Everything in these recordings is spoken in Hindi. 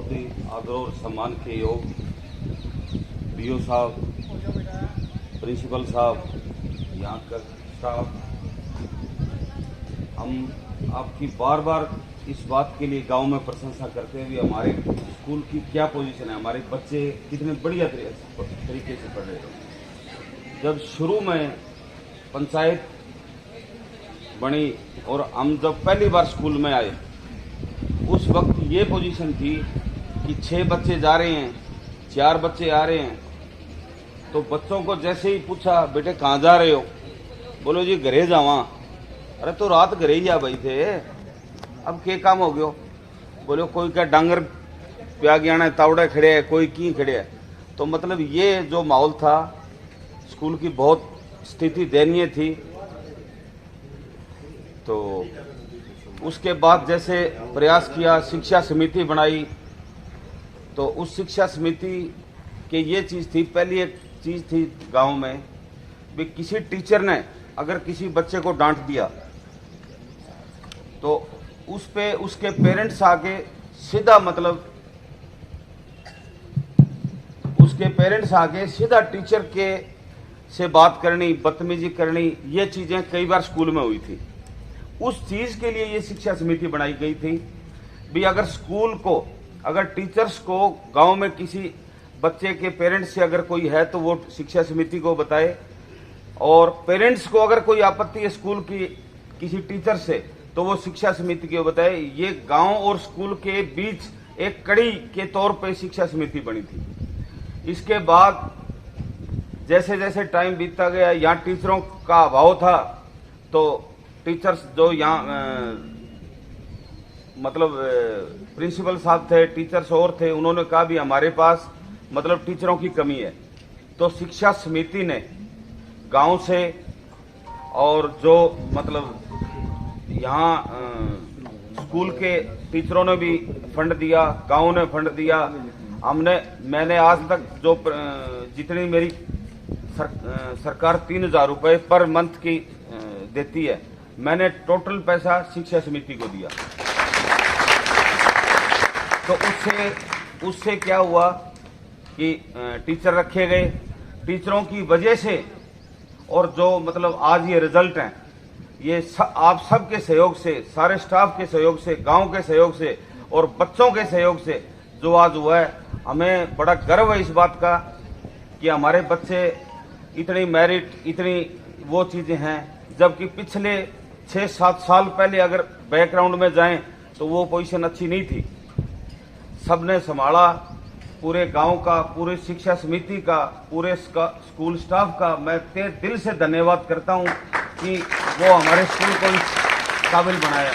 बहुत ही आदर और सम्मान के योग बीओ साहब, प्रिंसिपल साहब, यहाँ का स्टाफ, हम आपकी बार बार इस बात के लिए गांव में प्रशंसा करते हुए हमारे स्कूल की क्या पोजीशन है, हमारे बच्चे कितने बढ़िया तरीके से पढ़ रहे हैं। जब शुरू में पंचायत बनी और हम जब पहली बार स्कूल में आए, उस वक्त ये पोजीशन थी कि 6 बच्चे जा रहे हैं, 4 बच्चे आ रहे हैं, तो बच्चों को जैसे ही पूछा बेटे कहाँ जा रहे हो, बोलो जी घरे जावा। अरे तो रात घरे ही आ भाई थे, अब के काम हो गयो, बोलो कोई क्या डांगर प्या गया तावड़े खड़े है, कोई की खड़े है। तो मतलब ये जो माहौल था, स्कूल की बहुत स्थिति दयनीय थी। तो उसके बाद जैसे प्रयास किया, शिक्षा समिति बनाई, तो उस शिक्षा समिति के ये चीज़ थी, पहली एक चीज़ थी गांव में भी किसी टीचर ने अगर किसी बच्चे को डांट दिया तो उस पे उसके पेरेंट्स आके सीधा मतलब उसके पेरेंट्स आके सीधा टीचर के से बात करनी, बदतमीजी करनी, ये चीज़ें कई बार स्कूल में हुई थी। उस चीज़ के लिए ये शिक्षा समिति बनाई गई थी भी अगर स्कूल को, अगर टीचर्स को गांव में किसी बच्चे के पेरेंट्स से अगर कोई है तो वो शिक्षा समिति को बताए, और पेरेंट्स को अगर कोई आपत्ति है स्कूल की किसी टीचर से तो वो शिक्षा समिति को बताए। ये गांव और स्कूल के बीच एक कड़ी के तौर पे शिक्षा समिति बनी थी। इसके बाद जैसे जैसे टाइम बीतता गया, यहाँ टीचरों का अभाव था, तो टीचर्स जो यहाँ मतलब प्रिंसिपल साहब थे, टीचर्स और थे, उन्होंने कहा भी हमारे पास मतलब टीचरों की कमी है। तो शिक्षा समिति ने गांव से और जो मतलब यहाँ स्कूल के टीचरों ने भी फंड दिया, गांव ने फंड दिया। मैंने आज तक जो जितनी मेरी सरकार 3000 रुपये पर मंथ की देती है, मैंने टोटल पैसा शिक्षा समिति को दिया। तो उससे क्या हुआ कि टीचर रखे गए। टीचरों की वजह से और जो मतलब आज ये रिजल्ट हैं, ये आप सब के सहयोग से, सारे स्टाफ के सहयोग से, गांव के सहयोग से और बच्चों के सहयोग से जो आज हुआ है, हमें बड़ा गर्व है इस बात का कि हमारे बच्चे इतनी मेरिट, इतनी वो चीज़ें हैं। जबकि पिछले 6-7 साल पहले अगर बैकग्राउंड में जाएं तो वो पोजीशन अच्छी नहीं थी। सबने संभाला, पूरे गांव का, पूरे शिक्षा समिति का, पूरे स्कूल स्टाफ का मैं दिल से धन्यवाद करता हूं कि वो हमारे स्कूल को इस काबिल बनाया।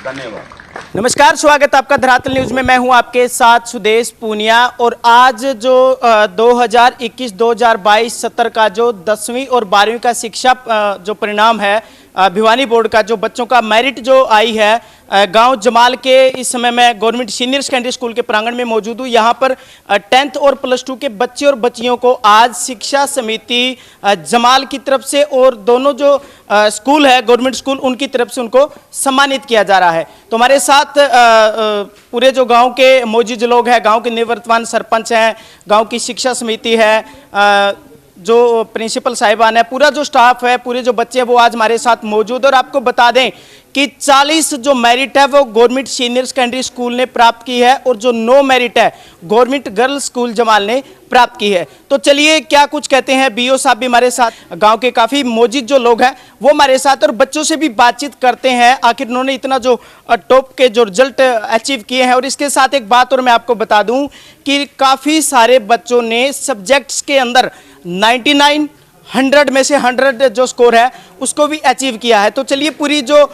धन्यवाद। नमस्कार, स्वागत आपका धरातल न्यूज में। मैं हूं आपके साथ सुदेश पूनिया। और आज जो 2021-2022 सत्र का जो 10वीं और 12वीं का शिक्षा जो परिणाम है भिवानी बोर्ड का, जो बच्चों का मेरिट जो आई है, गांव जमाल के इस समय मैं गवर्नमेंट सीनियर सेकेंडरी स्कूल के प्रांगण में मौजूद हूं। यहां पर 10th और +2 के बच्चे और बच्चियों को आज शिक्षा समिति जमाल की तरफ से और दोनों जो स्कूल है गवर्नमेंट स्कूल, उनकी तरफ से उनको सम्मानित किया जा रहा है। तो हमारे साथ पूरे जो गांव के मौजूद लोग हैं, गांव के निवर्तमान सरपंच हैं, गांव की शिक्षा समिति है, जो प्रिंसिपल साहिबान है, पूरा जो स्टाफ है, पूरे जो बच्चे हैं, वो आज हमारे साथ मौजूद। और आपको बता दें कि 40 जो मेरिट है वो गवर्नमेंट सीनियर सेकेंडरी स्कूल ने प्राप्त की है और जो 9 मेरिट है गवर्नमेंट गर्ल्स स्कूल जमाल ने प्राप्त की है। तो चलिए क्या कुछ कहते हैं बीओ साहब भी हमारे साथ, गांव के काफ़ी मौजूद जो लोग हैं वो हमारे साथ, और बच्चों से भी बातचीत करते हैं आखिर उन्होंने इतना जो टॉप के जो रिजल्ट अचीव किए हैं। और इसके साथ एक बात और मैं आपको बता दूं कि काफ़ी सारे बच्चों ने सब्जेक्ट्स के अंदर 99, 100 में से 100 जो स्कोर है उसको भी अचीव किया है। तो चलिए पूरी जो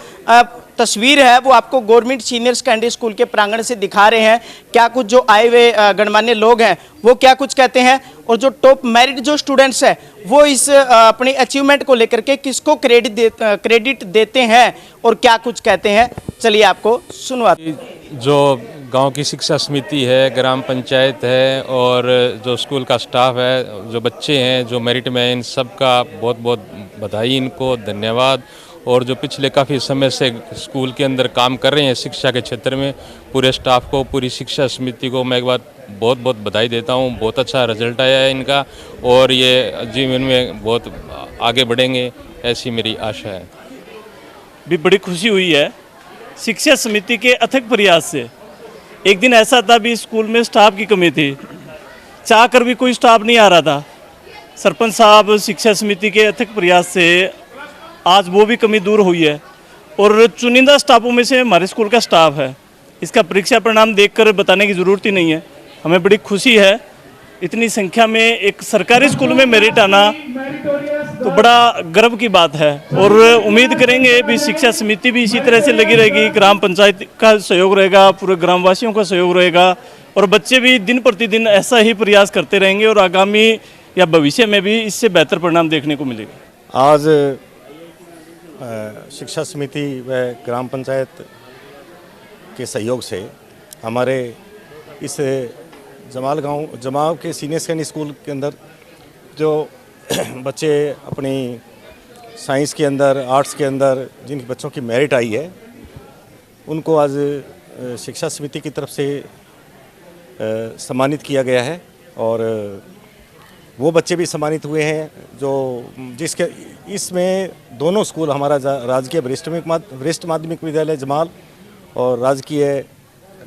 तस्वीर है वो आपको गवर्नमेंट सीनियर सेकेंडरी स्कूल के प्रांगण से दिखा रहे हैं। क्या कुछ जो आए हुए गणमान्य लोग हैं वो क्या कुछ कहते हैं, और जो टॉप मेरिट जो स्टूडेंट्स हैं वो इस अपनी अचीवमेंट को लेकर के किसको क्रेडिट देते हैं और क्या कुछ कहते हैं, चलिए आपको सुनवाते। जो गांव की शिक्षा समिति है, ग्राम पंचायत है और जो स्कूल का स्टाफ है, जो बच्चे हैं जो मेरिट में, इन सब का बहुत बहुत बधाई, इनको धन्यवाद। और जो पिछले काफ़ी समय से स्कूल के अंदर काम कर रहे हैं शिक्षा के क्षेत्र में, पूरे स्टाफ को, पूरी शिक्षा समिति को मैं एक बार बहुत बहुत बधाई देता हूँ। बहुत अच्छा रिजल्ट आया है इनका और ये जीवन में बहुत आगे बढ़ेंगे, ऐसी मेरी आशा है। भी बड़ी खुशी हुई है शिक्षा समिति के अथक प्रयास से। एक दिन ऐसा था भी स्कूल में स्टाफ की कमी थी, चाह कर भी कोई स्टाफ नहीं आ रहा था। सरपंच साहब शिक्षा समिति के अथक प्रयास से आज वो भी कमी दूर हुई है और चुनिंदा स्टाफों में से हमारे स्कूल का स्टाफ है। इसका परीक्षा परिणाम देखकर बताने की ज़रूरत ही नहीं है। हमें बड़ी खुशी है इतनी संख्या में एक सरकारी स्कूल में मेरिट आना तो बड़ा गर्व की बात है। और उम्मीद करेंगे भी शिक्षा समिति भी इसी तरह से लगी रहेगी, ग्राम पंचायत का सहयोग रहेगा, पूरे ग्रामवासियों का सहयोग रहेगा और बच्चे भी दिन प्रतिदिन ऐसा ही प्रयास करते रहेंगे और आगामी या भविष्य में भी इससे बेहतर परिणाम देखने को मिलेगा। आज शिक्षा समिति व ग्राम पंचायत के सहयोग से हमारे इस जमाल के सीनियर सेकेंडरी स्कूल के अंदर जो बच्चे अपनी साइंस के अंदर, आर्ट्स के अंदर जिन बच्चों की मेरिट आई है, उनको आज शिक्षा समिति की तरफ से सम्मानित किया गया है और वो बच्चे भी सम्मानित हुए हैं जो जिसके इसमें दोनों स्कूल, हमारा राजकीय वरिष्ठ माध्यमिक विद्यालय जमाल और राजकीय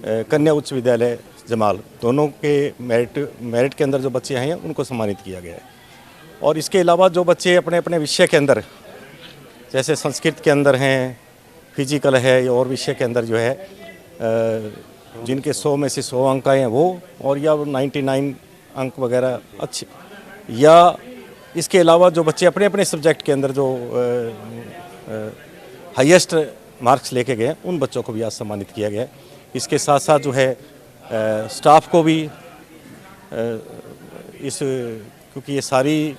कन्या उच्च विद्यालय जमाल, दोनों के मेरिट के अंदर जो बच्चे हैं उनको सम्मानित किया गया है। और इसके अलावा जो बच्चे अपने अपने विषय के अंदर, जैसे संस्कृत के अंदर हैं, फिजिकल है और विषय के अंदर जो है जिनके 100 में से 100 अंक आए हैं वो, और या 99 अंक वगैरह अच्छे, या इसके अलावा जो बच्चे अपने अपने सब्जेक्ट के अंदर जो हाईएस्ट मार्क्स लेके गए उन बच्चों को भी आज सम्मानित किया गया है। इसके साथ साथ जो है स्टाफ को भी क्योंकि ये सारी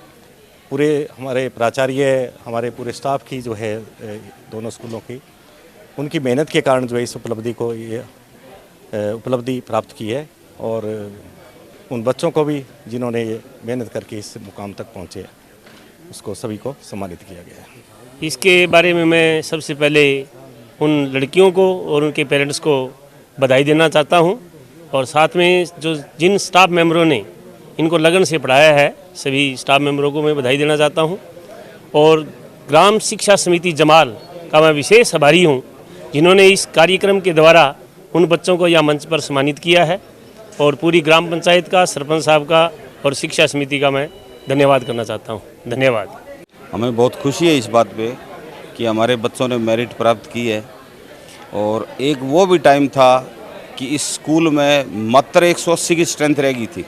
पूरे हमारे प्राचार्य, हमारे पूरे स्टाफ की जो है दोनों स्कूलों की, उनकी मेहनत के कारण जो है इस उपलब्धि प्राप्त की है और उन बच्चों को भी जिन्होंने ये मेहनत करके इस मुकाम तक पहुँचे, उसको सभी को सम्मानित किया गया है। इसके बारे में मैं सबसे पहले उन लड़कियों को और उनके पेरेंट्स को बधाई देना चाहता हूं और साथ में जो जिन स्टाफ मेंबरों ने इनको लगन से पढ़ाया है, सभी स्टाफ मेंबरों को मैं बधाई देना चाहता हूं और ग्राम शिक्षा समिति जमाल का मैं विशेष आभारी हूं जिन्होंने इस कार्यक्रम के द्वारा उन बच्चों को यह मंच पर सम्मानित किया है और पूरी ग्राम पंचायत का, सरपंच साहब का और शिक्षा समिति का मैं धन्यवाद करना चाहता हूँ। धन्यवाद। हमें बहुत खुशी है इस बात पे कि हमारे बच्चों ने मेरिट प्राप्त की है और एक वो भी टाइम था कि इस स्कूल में मात्र 180 की स्ट्रेंथ रहेगी थी,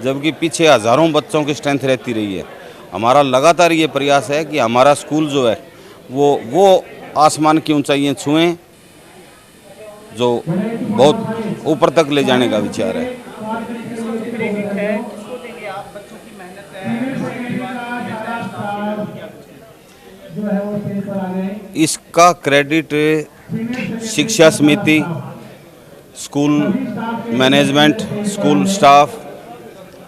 जबकि पीछे हज़ारों बच्चों की स्ट्रेंथ रहती रही है। हमारा लगातार ये प्रयास है कि हमारा स्कूल जो है वो आसमान की ऊंचाइयां छुएं, जो बहुत ऊपर तक ले जाने का विचार है। इसका क्रेडिट शिक्षा समिति, स्कूल मैनेजमेंट, स्कूल स्टाफ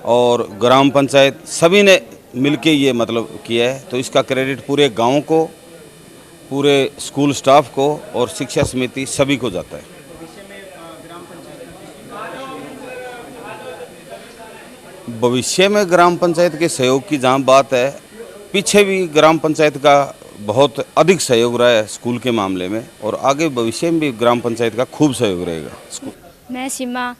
और ग्राम पंचायत सभी ने मिलके ये मतलब किया है, तो इसका क्रेडिट पूरे गांव को, पूरे स्कूल स्टाफ को और शिक्षा समिति सभी को जाता है। भविष्य में ग्राम पंचायत के सहयोग की जहाँ बात है, पीछे भी ग्राम पंचायत का बहुत अधिक सहयोग रहा है स्कूल के मामले में और आगे भविष्य में भी ग्राम पंचायत का खूब सहयोग रहेगा। मैं सीमा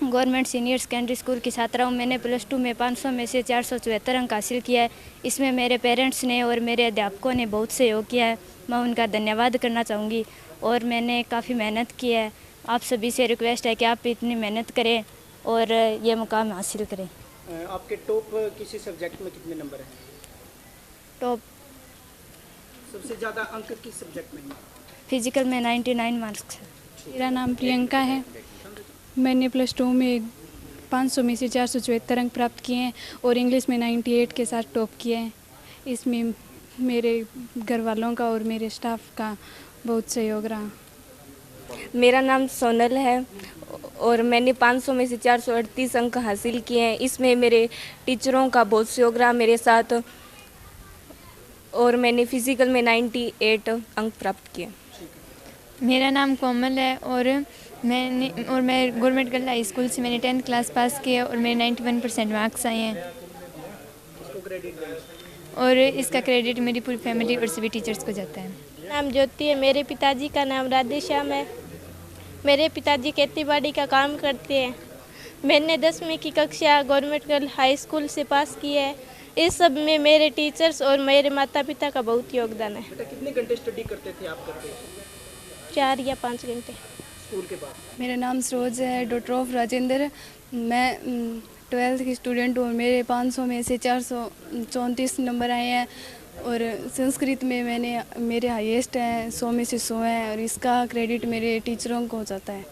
गवर्नमेंट सीनियर सेकेंडरी स्कूल की छात्रा हूँ। मैंने +2 में 500 में से 474 अंक हासिल किया है। इसमें मेरे पेरेंट्स ने और मेरे अध्यापकों ने बहुत सहयोग किया है, मैं उनका धन्यवाद करना चाहूँगी। और मैंने काफ़ी मेहनत की है। आप सभी से रिक्वेस्ट है कि आप इतनी मेहनत करें और ये मुकाम हासिल करें। आपके टॉप किसी सब्जेक्ट में कितने नंबर हैं? टॉप सबसे ज़्यादा अंक किस सब्जेक्ट में? फिजिकल में 99 मार्क्स है। मेरा नाम प्रियंका है। मैंने +2 में 500 में से 474 अंक प्राप्त किए हैं और इंग्लिश में 98 के साथ टॉप किए हैं। इसमें मेरे घर वालों का और मेरे स्टाफ का बहुत सहयोग रहा। मेरा नाम सोनल है और मैंने 500 में से 438 अंक हासिल किए हैं। इसमें मेरे टीचरों का बहुत सहयोग रहा मेरे साथ और मैंने फिज़िकल में 98 अंक प्राप्त किए। मेरा नाम कोमल है और मैं गवर्नमेंट गर्ल हाई स्कूल से मैंने 10th क्लास पास किया और मेरे 91% मार्क्स आए हैं। और इसका क्रेडिट मेरी पूरी फैमिली और सभी टीचर्स को जाता है। नाम ज्योति है, मेरे पिताजी का नाम राधे श्याम है। मेरे पिताजी खेतीबाड़ी का काम करते हैं। मैंने 10वीं की कक्षा गवर्नमेंट गर्ल हाई स्कूल से पास की है। इस सब में मेरे टीचर्स और मेरे माता पिता का बहुत योगदान है। बेटा कितने घंटे स्टडी करते थे आप करते? 4 या 5 घंटे स्कूल के बाद। मेरा नाम सरोज है, डॉटर ऑफ राजेंद्र। मैं 12th की स्टूडेंट हूँ और मेरे 500 में से 434 नंबर आए हैं। और संस्कृत में मेरे हाईएस्ट हैं, 100 में से 100 हैं और इसका क्रेडिट मेरे टीचरों को हो जाता है।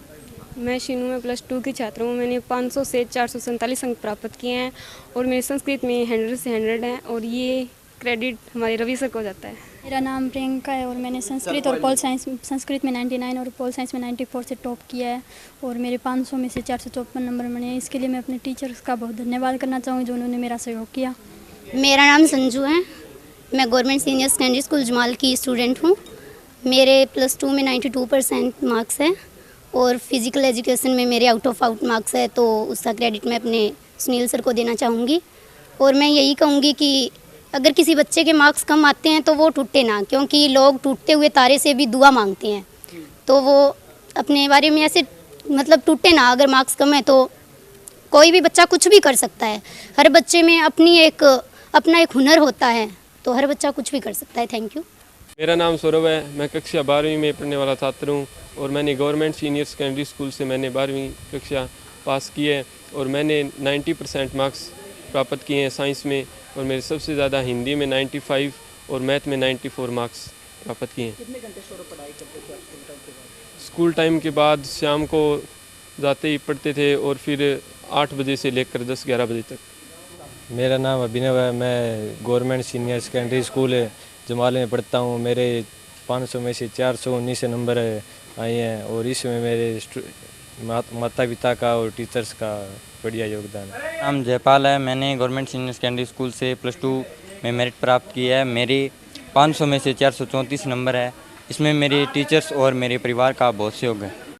मैं शीनू में +2 की छात्र हूँ। मैंने 500 से 447 अंक प्राप्त किए हैं और मेरे संस्कृत में 100 से 100 हैं और ये क्रेडिट हमारे रवि सर को जाता है। मेरा नाम प्रियंका है और मैंने संस्कृत में 99 और पोल साइंस में 94 से टॉप किया है और मेरे 500 में से 454 नंबर बने हैं। इसके लिए मैं अपने टीचर्स का बहुत धन्यवाद करना चाहूँगी जो उन्होंने मेरा सहयोग किया। मेरा नाम संजू है, मैं government senior secondary school Jamal की स्टूडेंट हूँ। मेरे +2 में 92% मार्क्स है और फिज़िकल एजुकेशन में मेरे आउट मार्क्स है, तो उसका क्रेडिट मैं अपने सुनील सर को देना चाहूँगी। और मैं यही कहूँगी कि अगर किसी बच्चे के मार्क्स कम आते हैं तो वो टूटे ना, क्योंकि लोग टूटते हुए तारे से भी दुआ मांगते हैं, तो वो अपने बारे में ऐसे मतलब टूटे ना। अगर मार्क्स कम है तो कोई भी बच्चा कुछ भी कर सकता है। हर बच्चे में अपना एक हुनर होता है, तो हर बच्चा कुछ भी कर सकता है। Thank you. मेरा नाम सौरभ है, मैं कक्षा 12वीं में पढ़ने वाला छात्र हूँ और मैंने गवर्नमेंट सीनियर सेकेंडरी स्कूल से मैंने 12वीं कक्षा पास की है और मैंने 90% मार्क्स प्राप्त किए हैं साइंस में और मेरे सबसे ज़्यादा हिंदी में 95 और मैथ में 94 मार्क्स प्राप्त किए हैं। कितने घंटे सौरभ पढ़ाई करते थे आप स्कूल टाइम के बाद शाम को जाते ही पढ़ते थे और फिर 8 बजे से लेकर 10-11 बजे तक। मेरा नाम अभिनव है, मैं government senior secondary school Jamal में पढ़ता हूँ। मेरे 500 में से 419 नंबर आए हैं और इसमें मेरे माता पिता का और टीचर्स का बढ़िया योगदान है। नाम जयपाल है, मैंने गवर्नमेंट सीनियर सेकेंडरी स्कूल से +2 में मेरिट प्राप्त किया है। मेरे 500 में से 434 नंबर है। इसमें मेरे टीचर्स और मेरे परिवार का बहुत सहयोग है।